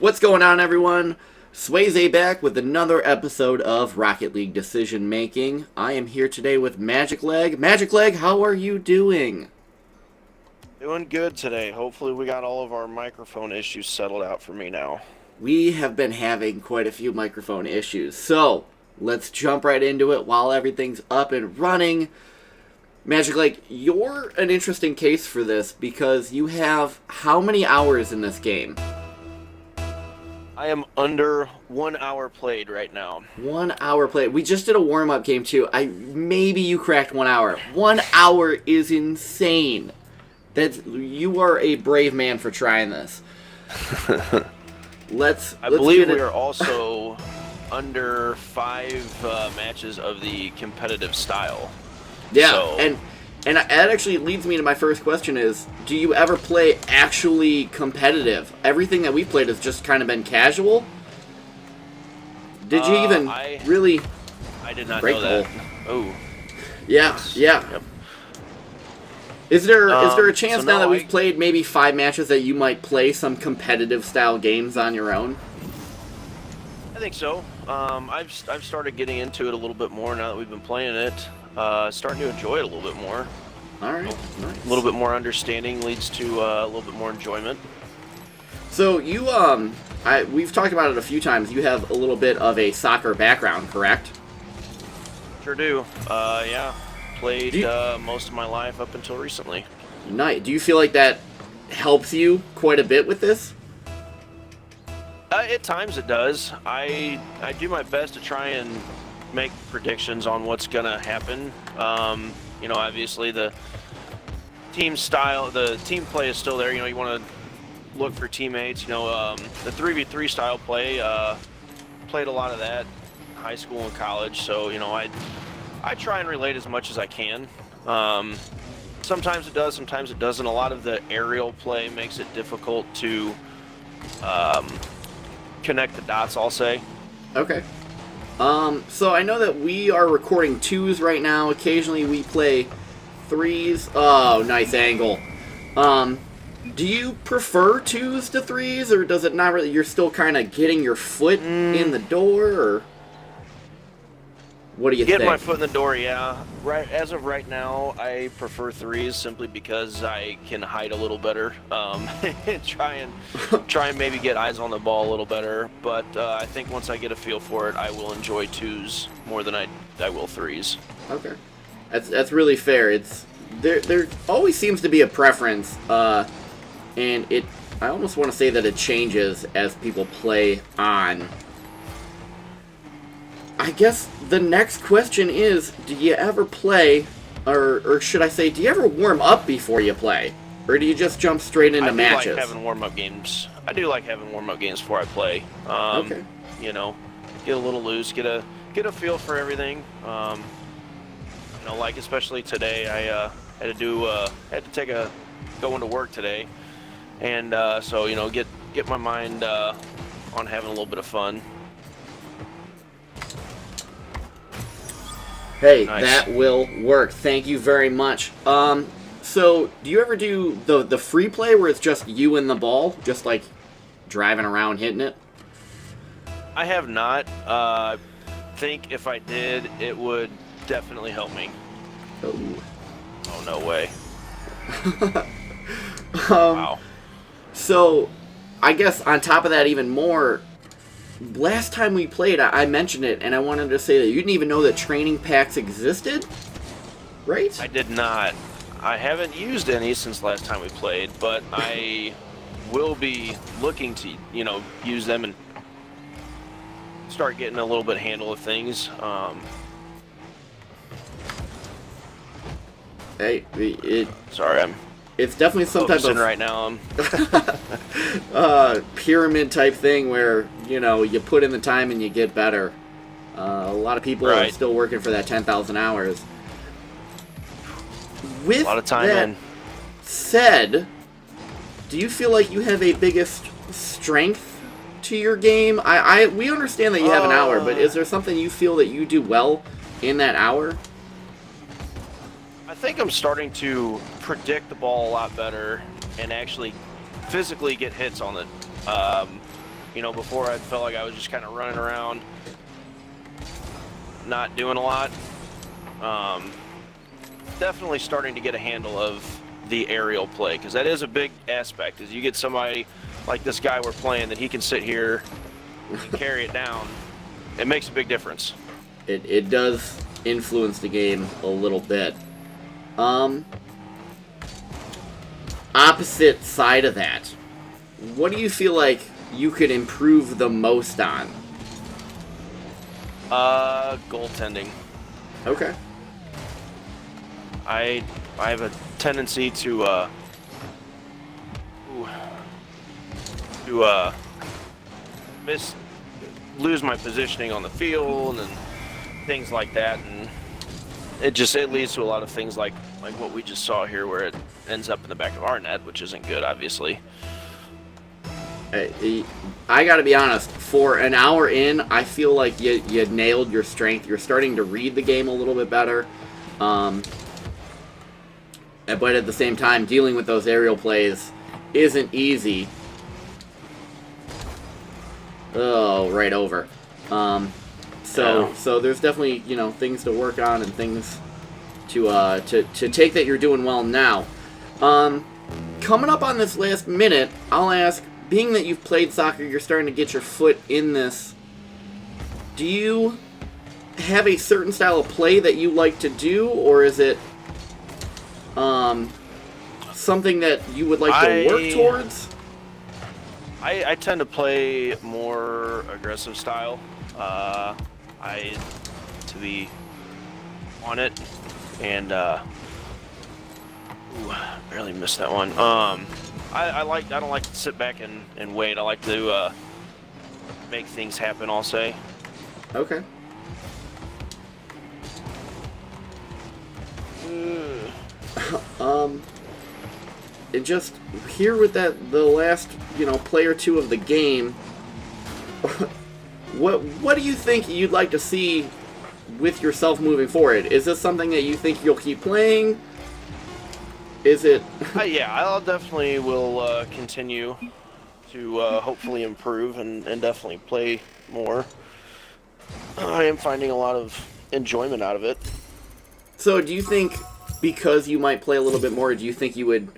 What's going on, everyone? Swayze back with another episode of Rocket League Decision Making. I am here today with Magic Leg. Magic Leg, how are you doing? Doing good today. Hopefully we got all of our microphone issues settled out for me now. We have been having quite a few microphone issues, so let's jump right into it while everything's up and running. Magic Leg, you're an interesting case for this because you have how many hours in this game? I am under 1 hour played right now. 1 hour played. We just did a warm-up game too. Maybe you cracked 1 hour. 1 hour is insane. You are a brave man for trying this. I believe we are also under 5 matches of the competitive style. Yeah, so, and that actually leads me to my first question is, do you ever play actually competitive? Everything that we played has just kind of been casual? Did you even really I did not break know the that. hole? Oh. Yeah, yeah. Yep. Is there a chance so now no, that we've played maybe 5 matches that you might play some competitive style games on your own? I think so. I've started getting into it a little bit more now that we've been playing it. Starting to enjoy it a little bit more. All right, nice. A little bit more understanding leads to a little bit more enjoyment. So you we've talked about it a few times. You have a little bit of a soccer background, correct? Sure do. Yeah. Played most of my life up until recently. Nice. Do you feel like that helps you quite a bit with this? At times it does. I do my best to try and make predictions on what's gonna happen. Obviously the team style, the team play is still there. You want to look for teammates. The 3v3 style play, played a lot of that in high school and college. So I try and relate as much as I can. Sometimes it does, sometimes it doesn't. A lot of the aerial play makes it difficult to connect the dots, I'll say. Okay. So I know that we are recording 2s right now. Occasionally we play 3s. Oh, nice angle. Do you prefer 2s to 3s, or does it not really? You're still kind of getting your foot in the door, or what do you think? Getting my foot in the door, yeah. Right as of right now, I prefer 3s simply because I can hide a little better, and try and maybe get eyes on the ball a little better. But I think once I get a feel for it, I will enjoy 2s more than I will 3s. Okay, that's really fair. There always seems to be a preference, and I almost want to say that it changes as people play on. I guess the next question is, do you ever play, or should I say, do you ever warm up before you play? Or do you just jump straight into matches? I do like having warm-up games. I do like having warm-up games before I play. Okay. Get a little loose, get a feel for everything. Like especially today, I had to go into work today, and so get my mind on having a little bit of fun. Hey, nice. That will work. Thank you very much. So do you ever do the free play where it's just you and the ball, just like driving around hitting it? I have not. I think if I did, it would definitely help me. Oh, no way. Wow. So, I guess on top of that even more, last time we played, I mentioned it, and I wanted to say that you didn't even know that training packs existed, right? I did not. I haven't used any since last time we played, but I will be looking to, use them and start getting a little bit handle of things. Hey, Sorry, it's definitely some type of right now. pyramid type thing where you put in the time and you get better. A lot of people are still working for that 10,000 hours. With a lot of time that said, do you feel like you have a biggest strength to your game? We understand that you have an hour, but is there something you feel that you do well in that hour? I think I'm starting to predict the ball a lot better and actually physically get hits on it. You know, before I felt like I was just kind of running around, not doing a lot. Definitely starting to get a handle of the aerial play, because that is a big aspect. Is you get somebody like this guy we're playing that he can sit here and carry it down, it makes a big difference. It does influence the game a little bit. Opposite side of that, what do you feel like you could improve the most on? Goaltending. Okay. I have a tendency to lose my positioning on the field and things like that, and it leads to a lot of things like what we just saw here, where it ends up in the back of our net, which isn't good, obviously. I gotta be honest, for an hour in, I feel like you nailed your strength. You're starting to read the game a little bit better. But at the same time, dealing with those aerial plays isn't easy. Oh, right over. So there's definitely, things to work on and things to take that you're doing well now. Coming up on this last minute, I'll ask, being that you've played soccer, you're starting to get your foot in this, do you have a certain style of play that you like to do, or is it something that you would like to work towards? I tend to play more aggressive style. To be on it, and barely missed that one. I don't like to sit back and wait. I like to make things happen, I'll say. Okay. And just here with the last, play or two of the game, what do you think you'd like to see with yourself moving forward? Is this something that you think you'll keep playing? Is it? Yeah, I'll definitely will continue to hopefully improve and definitely play more. I am finding a lot of enjoyment out of it. So do you think, because you might play a little bit more, do you think you would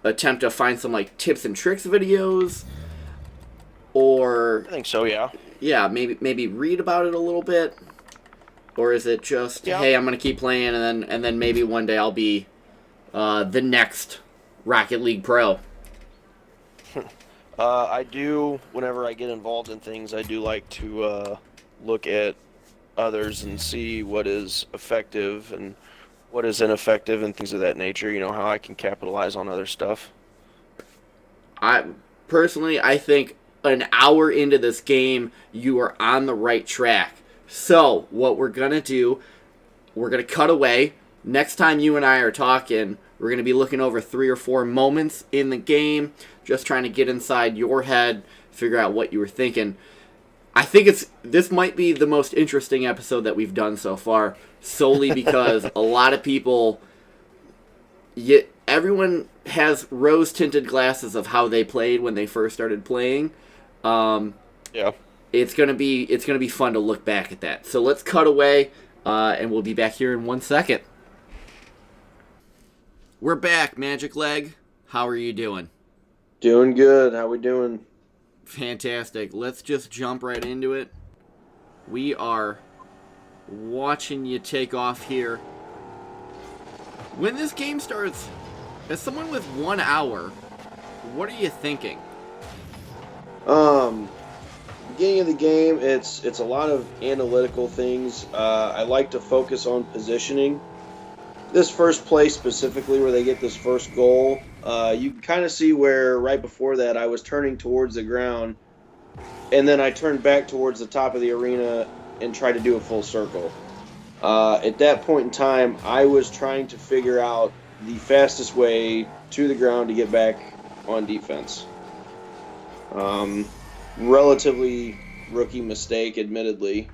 attempt to find some tips and tricks videos? Or I think so, yeah. Yeah, maybe read about it a little bit? Or is it just, hey, I'm going to keep playing, and then maybe one day I'll be the next Rocket League pro? I do, whenever I get involved in things, I do like to look at others and see what is effective and what is ineffective and things of that nature, how I can capitalize on other stuff. I think an hour into this game, you are on the right track. So, what we're going to do, we're going to cut away. Next time you and I are talking, we're going to be looking over 3 or 4 moments in the game, just trying to get inside your head, figure out what you were thinking. I think this might be the most interesting episode that we've done so far, solely because a lot of people, everyone has rose-tinted glasses of how they played when they first started playing. Yeah. It's gonna be fun to look back at that. So let's cut away, and we'll be back here in 1 second. We're back, Magic Leg. How are you doing? Doing good. How we doing? Fantastic. Let's just jump right into it. We are watching you take off here. When this game starts, as someone with 1 hour, what are you thinking? Beginning of the game, it's a lot of analytical things. I like to focus on positioning. This first play specifically, where they get this first goal, you can kind of see where right before that I was turning towards the ground, and then I turned back towards the top of the arena and tried to do a full circle. At that point in time, I was trying to figure out the fastest way to the ground to get back on defense. Relatively rookie mistake, admittedly.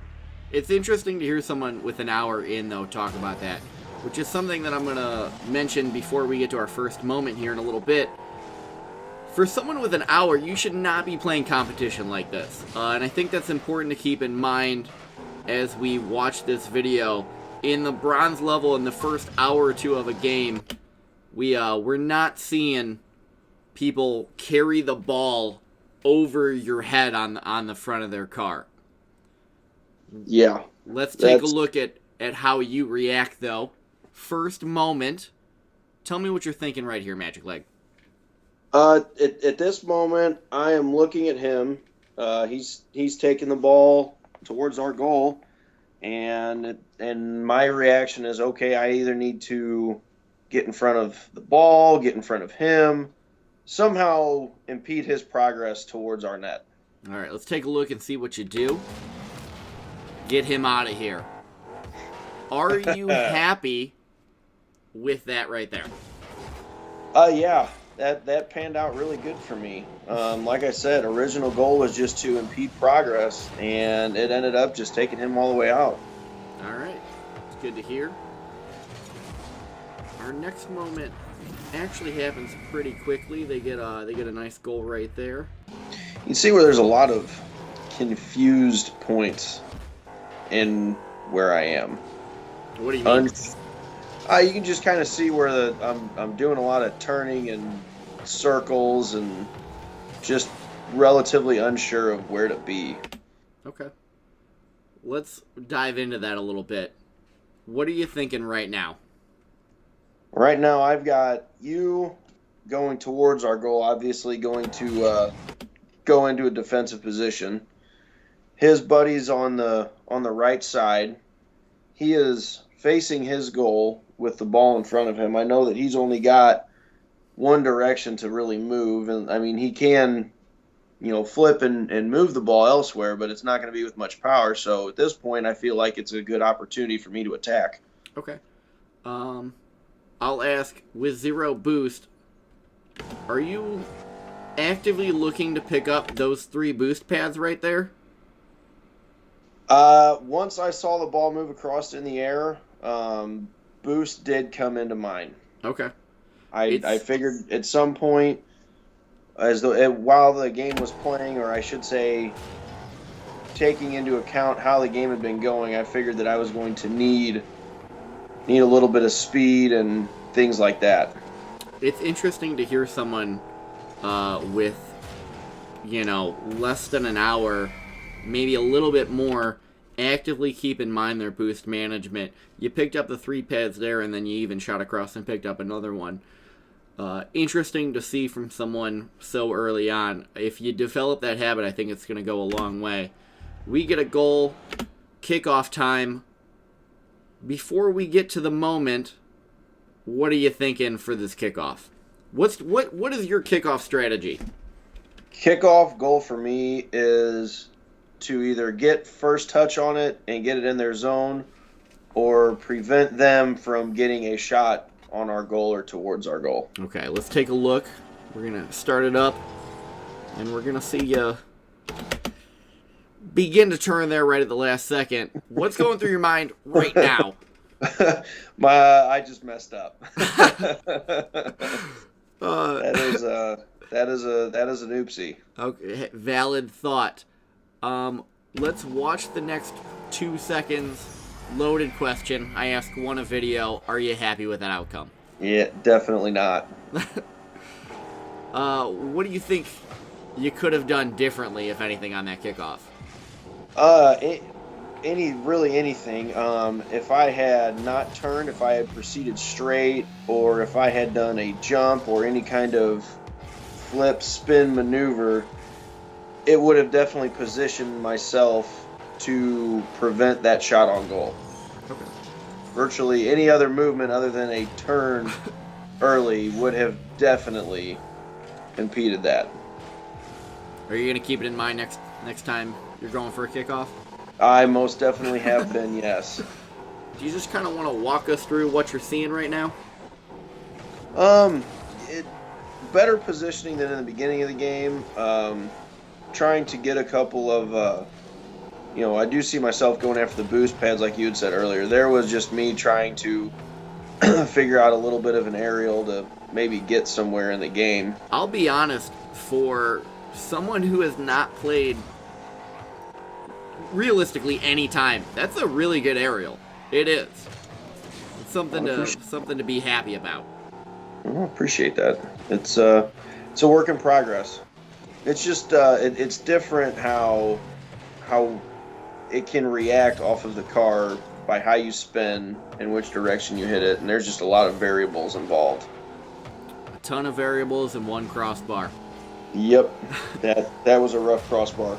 It's interesting to hear someone with an hour in, though, talk about that, which is something that I'm going to mention before we get to our first moment here in a little bit. For someone with an hour, you should not be playing competition like this. And I think that's important to keep in mind as we watch this video. In the bronze level, in the first hour or two of a game, we're not seeing people carry the ball over your head on the front of their car. Yeah. Let's take a look at how you react, though. First moment. Tell me what you're thinking right here, Magic Leg. At this moment, I am looking at him. He's taking the ball towards our goal, and my reaction is, okay, I either need to get in front of the ball, get in front of him, somehow impede his progress towards our net. All right, let's take a look and see what you do. Get him out of here. Are you happy with that right there? Yeah. That panned out really good for me. Like I said, original goal was just to impede progress, and it ended up just taking him all the way out. All right. It's good to hear. Our next moment actually happens pretty quickly. They get a nice goal right there. You can see where there's a lot of confused points in where I am. What do you mean? You can just kind of see where I'm doing a lot of turning and circles and just relatively unsure of where to be. Okay. Let's dive into that a little bit. What are you thinking right now? Right now, I've got you going towards our goal, obviously going to go into a defensive position. His buddy's on the right side. He is facing his goal with the ball in front of him. I know that he's only got one direction to really move, and I mean, he can, flip and move the ball elsewhere, but it's not going to be with much power. So at this point, I feel like it's a good opportunity for me to attack. Okay. I'll ask, with 0 boost, are you actively looking to pick up those 3 boost pads right there? Once I saw the ball move across in the air, boost did come into mind. Okay. I figured at some point, while the game was playing, or I should say, taking into account how the game had been going, I figured that I was going to need a little bit of speed and things like that. It's interesting to hear someone with, less than an hour, maybe a little bit more, actively keep in mind their boost management. You picked up the 3 pads there, and then you even shot across and picked up another one. Interesting to see from someone so early on. If you develop that habit, I think it's going to go a long way. We get a goal, kickoff time. Before we get to the moment, what are you thinking for this kickoff? What is your kickoff strategy? Kickoff goal for me is to either get first touch on it and get it in their zone, or prevent them from getting a shot on our goal or towards our goal. Okay, let's take a look. We're going to start it up, and we're going to see you begin to turn there right at the last second. What's going through your mind right now? I just messed up. That is an oopsie. Okay, valid thought. Let's watch the next 2 seconds. Loaded question. I ask one a video. Are you happy with that outcome? Yeah, definitely not. What do you think you could have done differently, if anything, on that kickoff? Anything. If I had not turned, if I had proceeded straight, or if I had done a jump or any kind of flip spin maneuver, it would have definitely positioned myself to prevent that shot on goal. Okay. Virtually any other movement other than a turn early would have definitely impeded that. Are you going to keep it in mind next time you're going for a kickoff? I most definitely have been, yes. Do you just kind of want to walk us through what you're seeing right now? Better positioning than in the beginning of the game. Trying to get a couple of, I do see myself going after the boost pads like you had said earlier. There was just me trying to figure out a little bit of an aerial to maybe get somewhere in the game. I'll be honest, for someone who has not played realistically any time, that's a really good aerial. It is. It's something to be happy about. I appreciate that. It's a work in progress. It's just it's different how it can react off of the car by how you spin and which direction you hit it, and there's just a lot of variables involved. A ton of variables in one crossbar. Yep, that was a rough crossbar.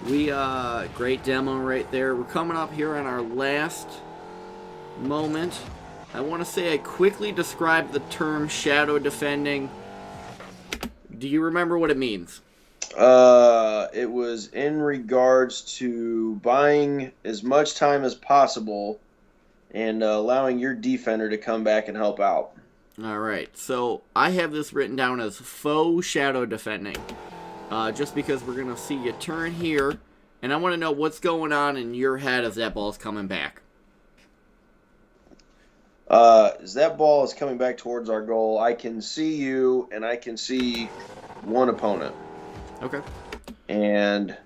Great demo right there. We're coming up here on our last moment. I want to say I quickly described the term shadow defending. Do you remember what it means? It was in regards to buying as much time as possible and allowing your defender to come back and help out. All right, so I have this written down as faux shadow defending. Just because we're going to see you turn here, and I want to know what's going on in your head as that ball's coming back. As that ball is coming back towards our goal, I can see you, and I can see one opponent. Okay. And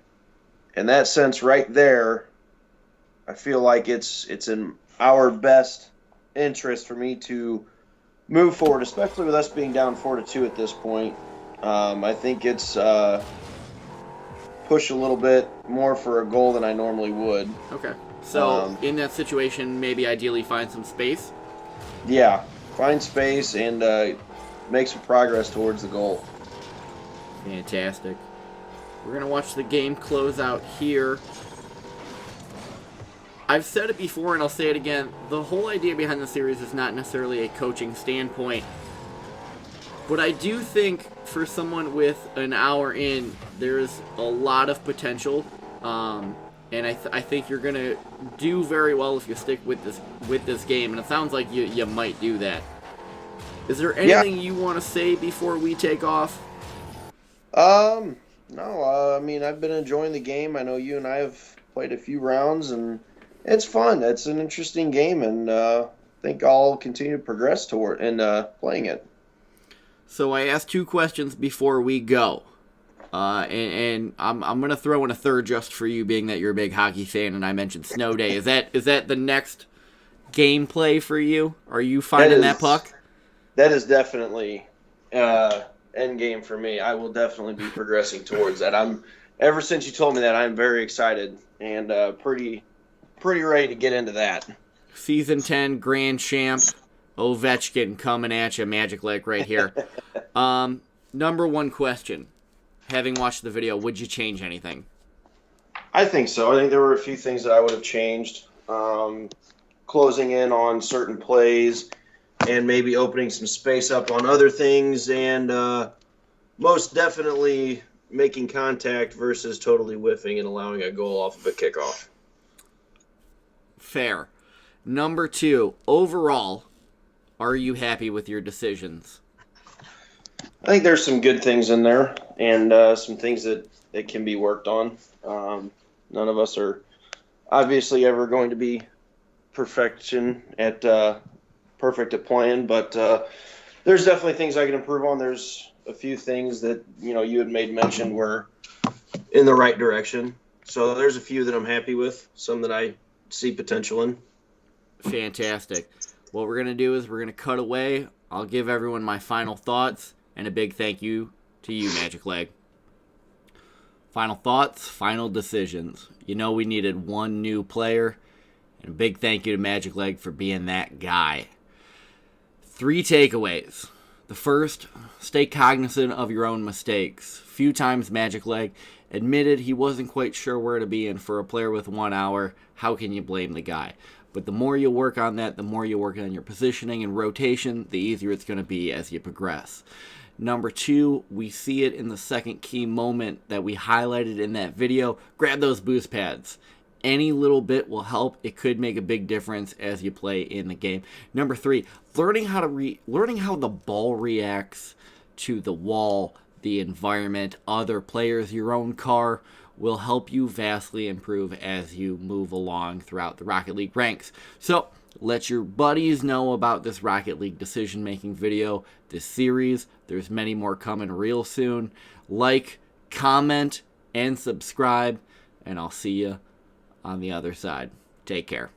in that sense right there, I feel like it's in our best interest for me to move forward, especially with us being down 4-2 at this point. I think it's push a little bit more for a goal than I normally would. Okay. So in that situation, maybe ideally find some space? Yeah. Find space and make some progress towards the goal. Fantastic. We're going to watch the game close out here. I've said it before and I'll say it again. The whole idea behind the series is not necessarily a coaching standpoint. But I do think for someone with an hour in, there's a lot of potential. And I think you're going to do very well if you stick with this game. And it sounds like you might do that. Is there anything you want to say before we take off? No, I mean, I've been enjoying the game. I know you and I have played a few rounds, and it's fun. It's an interesting game, and I think I'll continue to progress toward and playing it. So I asked 2 questions before we go. And I'm going to throw in a third just for you, being that you're a big hockey fan, and I mentioned Snow Day. Is that the next gameplay for you? Are you finding that puck? That is definitely end game for me. I will definitely be progressing towards that. Ever since you told me that, I'm very excited and pretty ready to get into that. Season 10 Grand Champ Ovechkin coming at you, Magic Lake right here. Number 1 question. Having watched the video, would you change anything? I think so. I think there were a few things that I would have changed. Closing in on certain plays and maybe opening some space up on other things, and most definitely making contact versus totally whiffing and allowing a goal off of a kickoff. Fair. Number 2, overall, are you happy with your decisions? I think there's some good things in there and some things that can be worked on. None of us are obviously ever going to be perfect at playing, but there's definitely things I can improve on. There's a few things that you had made mention were in the right direction. So there's a few that I'm happy with, some that I see potential in. Fantastic. What we're going to do is we're going to cut away. I'll give everyone my final thoughts, and a big thank you to you, Magic Leg. Final thoughts, final decisions. We needed one new player, and a big thank you to Magic Leg for being that guy. 3 takeaways. The first, stay cognizant of your own mistakes. Few times Magic Leg admitted he wasn't quite sure where to be, and for a player with 1 hour, how can you blame the guy? But the more you work on that, the more you work on your positioning and rotation, the easier it's going to be as you progress. Number 2, we see it in the second key moment that we highlighted in that video. Grab those boost pads. Any little bit will help. It could make a big difference as you play in the game. Number 3, learning how the ball reacts to the wall, the environment, other players, your own car will help you vastly improve as you move along throughout the Rocket League ranks. So Let your buddies know about this Rocket League decision-making video, this series. There's many more coming real soon. Like, comment, and subscribe, and I'll see you on the other side. Take care.